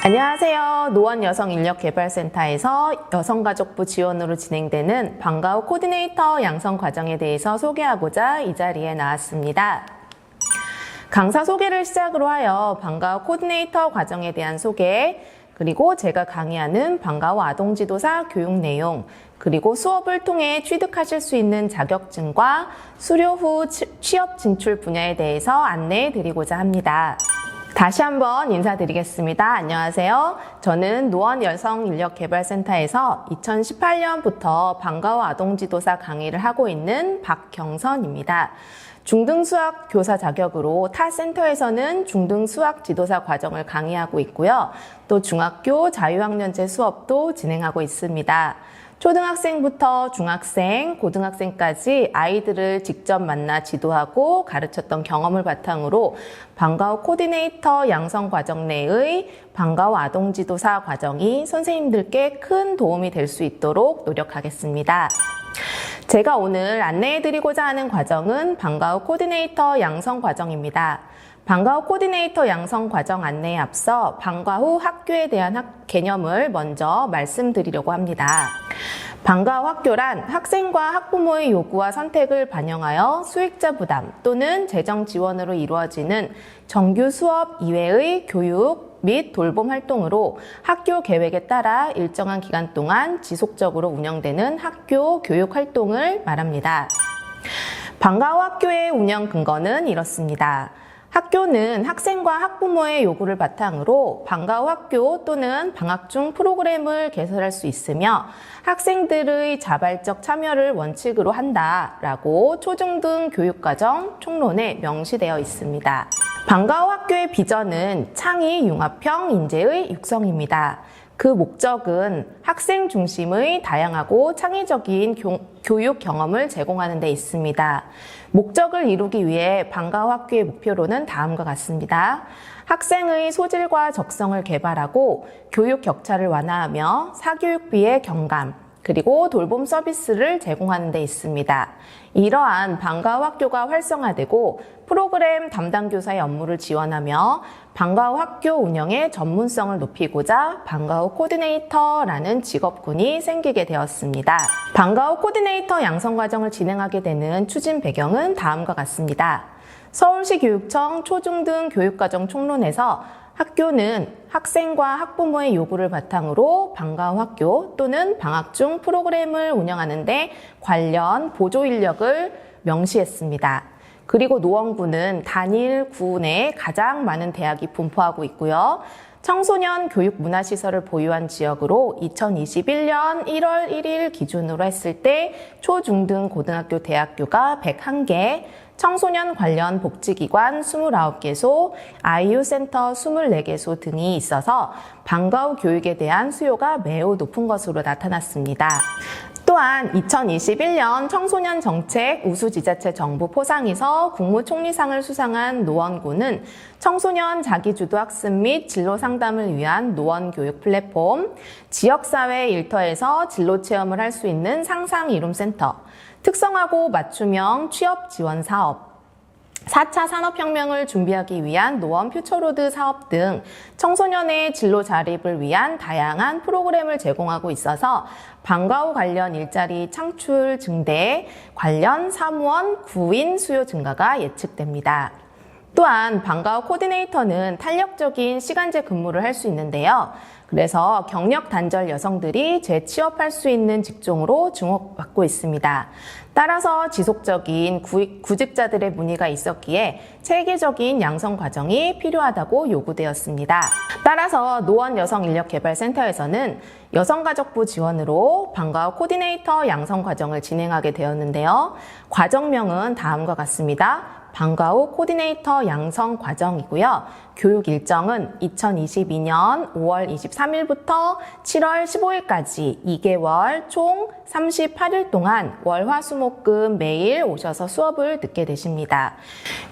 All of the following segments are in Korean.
안녕하세요. 노원여성인력개발센터에서 여성가족부 지원으로 진행되는 방과 후 코디네이터 양성 과정에 대해서 소개하고자 이 자리에 나왔습니다. 강사 소개를 시작으로 하여 방과 후 코디네이터 과정에 대한 소개, 그리고 제가 강의하는 방과 후 아동지도사 교육 내용, 그리고 수업을 통해 취득하실 수 있는 자격증과 수료 후 취업 진출 분야에 대해서 안내해 드리고자 합니다. 다시 한번 인사드리겠습니다. 안녕하세요. 저는 노원여성인력개발센터에서 2018년부터 방과 후 아동지도사 강의를 하고 있는 박경선입니다. 중등수학 교사 자격으로 타 센터에서는 중등수학 지도사 과정을 강의하고 있고요. 또 중학교 자유학년제 수업도 진행하고 있습니다. 초등학생부터 중학생, 고등학생까지 아이들을 직접 만나 지도하고 가르쳤던 경험을 바탕으로 방과 후 코디네이터 양성 과정 내의 방과 후 아동지도사 과정이 선생님들께 큰 도움이 될 수 있도록 노력하겠습니다. 제가 오늘 안내해드리고자 하는 과정은 방과 후 코디네이터 양성 과정입니다. 방과 후 코디네이터 양성 과정 안내에 앞서 방과 후 학교에 대한 개념을 먼저 말씀드리려고 합니다. 방과 후 학교란 학생과 학부모의 요구와 선택을 반영하여 수익자 부담 또는 재정 지원으로 이루어지는 정규 수업 이외의 교육 및 돌봄 활동으로 학교 계획에 따라 일정한 기간 동안 지속적으로 운영되는 학교 교육 활동을 말합니다. 방과 후 학교의 운영 근거는 이렇습니다. 학교는 학생과 학부모의 요구를 바탕으로 방과 후 학교 또는 방학 중 프로그램을 개설할 수 있으며 학생들의 자발적 참여를 원칙으로 한다라고 초중등 교육과정 총론에 명시되어 있습니다. 방과 후 학교의 비전은 창의 융합형 인재의 육성입니다. 그 목적은 학생 중심의 다양하고 창의적인 교육 경험을 제공하는 데 있습니다. 목적을 이루기 위해 방과 후 학교의 목표로는 다음과 같습니다. 학생의 소질과 적성을 개발하고 교육 격차를 완화하며 사교육비의 경감, 그리고 돌봄 서비스를 제공하는 데 있습니다. 이러한 방과 후 학교가 활성화되고 프로그램 담당 교사의 업무를 지원하며 방과 후 학교 운영의 전문성을 높이고자 방과 후 코디네이터라는 직업군이 생기게 되었습니다. 방과 후 코디네이터 양성 과정을 진행하게 되는 추진 배경은 다음과 같습니다. 서울시 교육청 초중등 교육과정 총론에서 학교는 학생과 학부모의 요구를 바탕으로 방과 후 학교 또는 방학 중 프로그램을 운영하는 데 관련 보조 인력을 명시했습니다. 그리고 노원구는 단일 구 내에 가장 많은 대학이 분포하고 있고요. 청소년 교육문화시설을 보유한 지역으로 2021년 1월 1일 기준으로 했을 때 초중등 고등학교 대학교가 101개, 청소년 관련 복지기관 29개소, 아이유센터 24개소 등이 있어서 방과 후 교육에 대한 수요가 매우 높은 것으로 나타났습니다. 또한 2021년 청소년 정책 우수지자체 정부 포상에서 국무총리상을 수상한 노원구는 청소년 자기주도 학습 및 진로 상담을 위한 노원교육 플랫폼, 지역사회 일터에서 진로 체험을 할 수 있는 상상이룸센터, 특성화고 맞춤형 취업 지원 사업, 4차 산업혁명을 준비하기 위한 노원 퓨처로드 사업 등 청소년의 진로 자립을 위한 다양한 프로그램을 제공하고 있어서 방과 후 관련 일자리 창출 증대, 관련 사무원 구인 수요 증가가 예측됩니다. 또한 방과 후 코디네이터는 탄력적인 시간제 근무를 할 수 있는데요. 그래서 경력 단절 여성들이 재취업할 수 있는 직종으로 주목받고 있습니다. 따라서 지속적인 구직자들의 문의가 있었기에 체계적인 양성 과정이 필요하다고 요구되었습니다. 따라서 노원여성인력개발센터에서는 여성가족부 지원으로 방과 후 코디네이터 양성 과정을 진행하게 되었는데요. 과정명은 다음과 같습니다. 방과 후 코디네이터 양성 과정이고요. 교육 일정은 2022년 5월 23일부터 7월 15일까지 2개월 총 38일 동안 월, 화, 수, 목, 금 매일 오셔서 수업을 듣게 되십니다.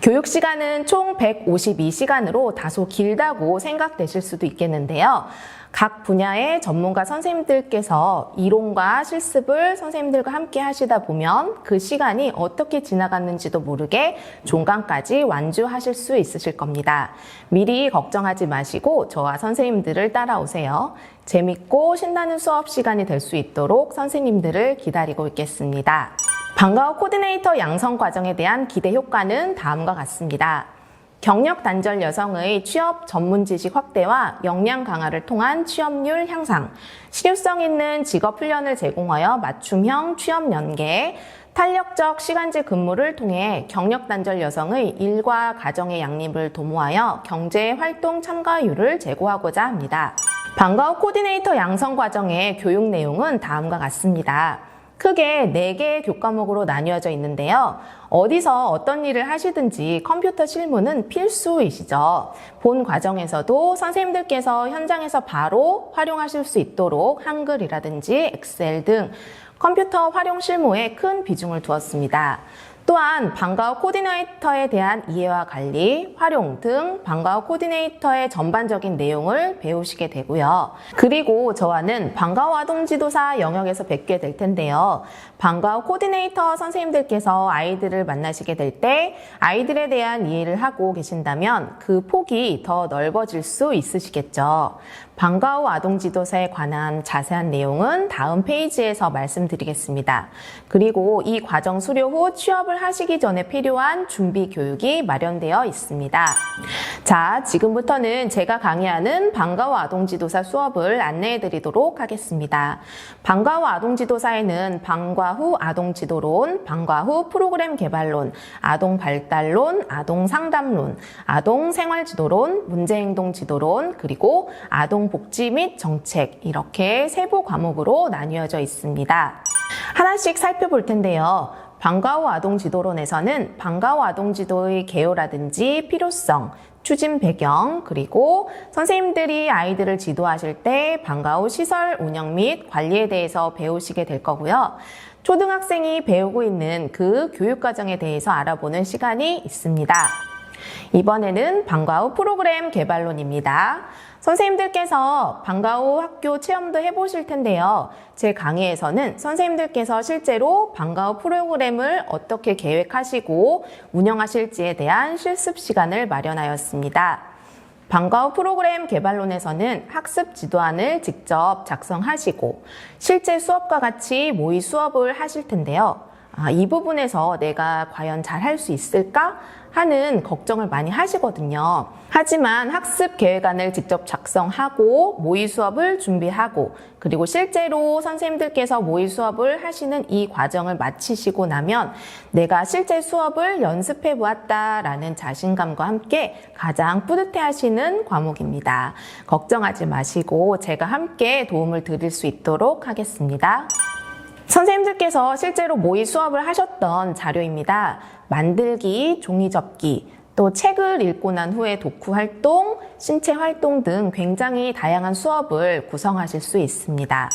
교육 시간은 총 152시간으로 다소 길다고 생각되실 수도 있겠는데요. 각 분야의 전문가 선생님들께서 이론과 실습을 선생님들과 함께 하시다 보면 그 시간이 어떻게 지나갔는지도 모르게 종강까지 완주하실 수 있으실 겁니다. 미리 걱정하지 마시고 저와 선생님들을 따라오세요. 재밌고 신나는 수업 시간이 될 수 있도록 선생님들을 기다리고 있겠습니다. 방과 후 코디네이터 양성 과정에 대한 기대 효과는 다음과 같습니다. 경력 단절 여성의 취업 전문 지식 확대와 역량 강화를 통한 취업률 향상, 실효성 있는 직업 훈련을 제공하여 맞춤형 취업 연계, 탄력적 시간제 근무를 통해 경력 단절 여성의 일과 가정의 양립을 도모하여 경제 활동 참가율을 제고하고자 합니다. 방과 후 코디네이터 양성 과정의 교육 내용은 다음과 같습니다. 크게 4개의 교과목으로 나뉘어져 있는데요. 어디서 어떤 일을 하시든지 컴퓨터 실무는 필수이시죠. 본 과정에서도 선생님들께서 현장에서 바로 활용하실 수 있도록 한글이라든지 엑셀 등 컴퓨터 활용 실무에 큰 비중을 두었습니다. 또한 방과 후 코디네이터에 대한 이해와 관리, 활용 등 방과 후 코디네이터의 전반적인 내용을 배우시게 되고요. 그리고 저와는 방과 후 아동지도사 영역에서 뵙게 될 텐데요. 방과 후 코디네이터 선생님들께서 아이들을 만나시게 될 때 아이들에 대한 이해를 하고 계신다면 그 폭이 더 넓어질 수 있으시겠죠. 방과 후 아동지도사에 관한 자세한 내용은 다음 페이지에서 말씀드리겠습니다. 그리고 이 과정 수료 후 취업을 하시기 전에 필요한 준비 교육이 마련되어 있습니다. 자, 지금부터는 제가 강의하는 방과 후 아동지도사 수업을 안내해 드리도록 하겠습니다. 방과 후 아동지도사에는 방과 후 아동지도론, 방과 후 프로그램 개발론, 아동 발달론, 아동 상담론, 아동 생활지도론, 문제행동 지도론, 그리고 아동 복지 및 정책 이렇게 세부 과목으로 나뉘어져 있습니다. 하나씩 살펴볼 텐데요. 방과 후 아동지도론에서는 방과 후 아동지도의 개요라든지 필요성, 추진 배경, 그리고 선생님들이 아이들을 지도하실 때 방과 후 시설 운영 및 관리에 대해서 배우시게 될 거고요. 초등학생이 배우고 있는 그 교육과정에 대해서 알아보는 시간이 있습니다. 이번에는 방과 후 프로그램 개발론입니다. 선생님들께서 방과 후 학교 체험도 해보실 텐데요. 제 강의에서는 선생님들께서 실제로 방과 후 프로그램을 어떻게 계획하시고 운영하실지에 대한 실습 시간을 마련하였습니다. 방과 후 프로그램 개발론에서는 학습 지도안을 직접 작성하시고 실제 수업과 같이 모의 수업을 하실 텐데요. 이 부분에서 내가 과연 잘 할 수 있을까 하는 걱정을 많이 하시거든요. 하지만 학습 계획안을 직접 작성하고 모의 수업을 준비하고 그리고 실제로 선생님들께서 모의 수업을 하시는 이 과정을 마치시고 나면 내가 실제 수업을 연습해 보았다라는 자신감과 함께 가장 뿌듯해 하시는 과목입니다. 걱정하지 마시고 제가 함께 도움을 드릴 수 있도록 하겠습니다. 선생님들께서 실제로 모의 수업을 하셨던 자료입니다. 만들기, 종이 접기, 또 책을 읽고 난 후에 독후 활동, 신체 활동 등 굉장히 다양한 수업을 구성하실 수 있습니다.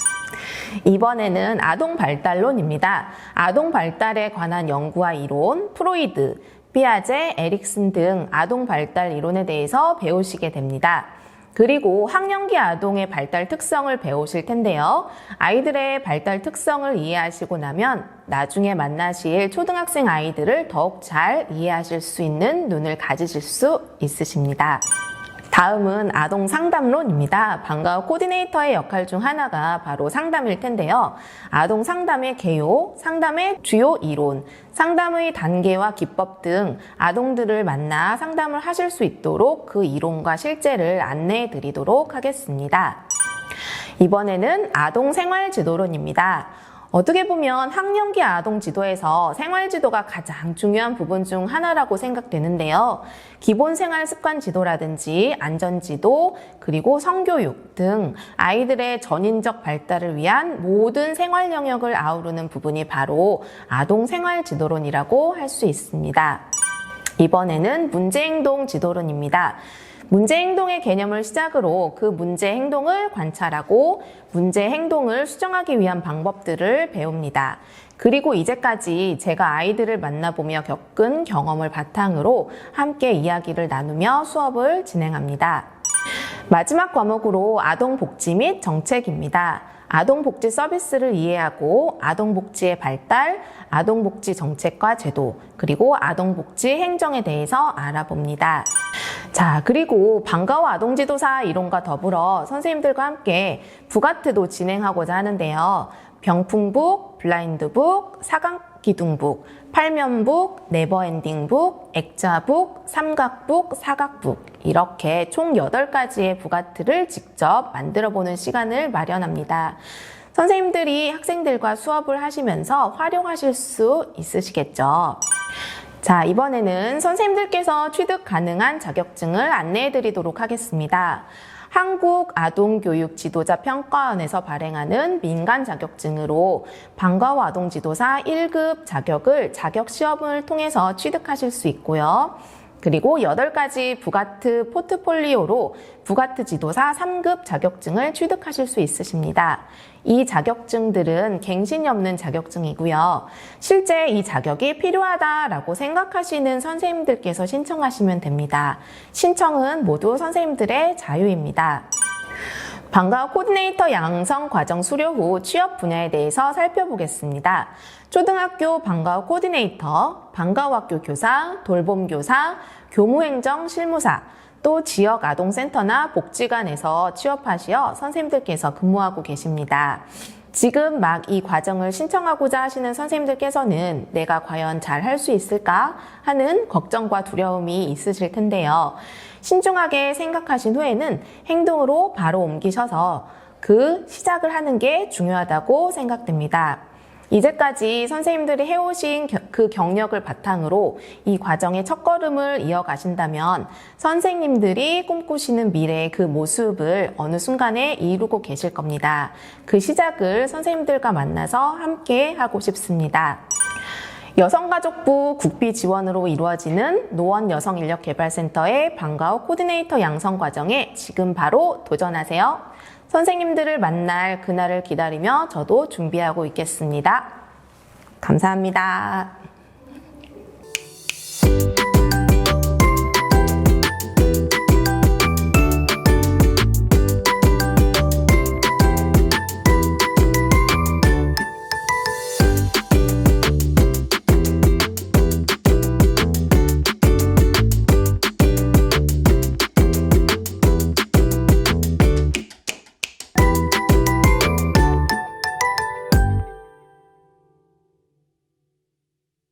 이번에는 아동 발달론입니다. 아동 발달에 관한 연구와 이론, 프로이드, 피아제, 에릭슨 등 아동 발달 이론에 대해서 배우시게 됩니다. 그리고 학령기 아동의 발달 특성을 배우실 텐데요. 아이들의 발달 특성을 이해하시고 나면 나중에 만나실 초등학생 아이들을 더욱 잘 이해하실 수 있는 눈을 가지실 수 있으십니다. 다음은 아동 상담론입니다. 방과 후 코디네이터의 역할 중 하나가 바로 상담일 텐데요. 아동 상담의 개요, 상담의 주요 이론, 상담의 단계와 기법 등 아동들을 만나 상담을 하실 수 있도록 그 이론과 실제를 안내해 드리도록 하겠습니다. 이번에는 아동 생활지도론입니다. 어떻게 보면 학령기 아동 지도에서 생활지도가 가장 중요한 부분 중 하나라고 생각되는데요. 기본 생활 습관 지도라든지 안전지도, 그리고 성교육 등 아이들의 전인적 발달을 위한 모든 생활 영역을 아우르는 부분이 바로 아동 생활지도론이라고 할 수 있습니다. 이번에는 문제행동 지도론입니다. 문제 행동의 개념을 시작으로 그 문제 행동을 관찰하고 문제 행동을 수정하기 위한 방법들을 배웁니다. 그리고 이제까지 제가 아이들을 만나보며 겪은 경험을 바탕으로 함께 이야기를 나누며 수업을 진행합니다. 마지막 과목으로 아동복지 및 정책입니다. 아동복지 서비스를 이해하고 아동복지의 발달, 아동복지 정책과 제도, 그리고 아동복지 행정에 대해서 알아봅니다. 자, 그리고 방과후 아동지도사 이론과 더불어 선생님들과 함께 북아트도 진행하고자 하는데요. 병풍북, 블라인드북, 사각기둥북, 팔면북, 네버엔딩북, 액자북, 삼각북, 사각북 이렇게 총 8가지의 북아트를 직접 만들어보는 시간을 마련합니다. 선생님들이 학생들과 수업을 하시면서 활용하실 수 있으시겠죠? 자, 이번에는 선생님들께서 취득 가능한 자격증을 안내해 드리도록 하겠습니다. 한국아동교육지도자평가원에서 발행하는 민간 자격증으로 방과후 아동지도사 1급 자격을 자격시험을 통해서 취득하실 수 있고요. 그리고 8가지 북아트 포트폴리오로 북아트 지도사 3급 자격증을 취득하실 수 있으십니다. 이 자격증들은 갱신이 없는 자격증이고요. 실제 이 자격이 필요하다라고 생각하시는 선생님들께서 신청하시면 됩니다. 신청은 모두 선생님들의 자유입니다. 방과후 코디네이터 양성 과정 수료 후 취업 분야에 대해서 살펴보겠습니다. 초등학교 방과후 코디네이터, 방과후 학교 교사, 돌봄 교사, 교무행정 실무사, 또 지역 아동센터나 복지관에서 취업하시어 선생님들께서 근무하고 계십니다. 지금 막 이 과정을 신청하고자 하시는 선생님들께서는 내가 과연 잘 할 수 있을까 하는 걱정과 두려움이 있으실 텐데요. 신중하게 생각하신 후에는 행동으로 바로 옮기셔서 그 시작을 하는 게 중요하다고 생각됩니다. 이제까지 선생님들이 해오신 그 경력을 바탕으로 이 과정의 첫걸음을 이어가신다면 선생님들이 꿈꾸시는 미래의 그 모습을 어느 순간에 이루고 계실 겁니다. 그 시작을 선생님들과 만나서 함께 하고 싶습니다. 여성가족부 국비 지원으로 이루어지는 노원여성인력개발센터의 방과후 코디네이터 양성 과정에 지금 바로 도전하세요. 선생님들을 만날 그날을 기다리며 저도 준비하고 있겠습니다. 감사합니다.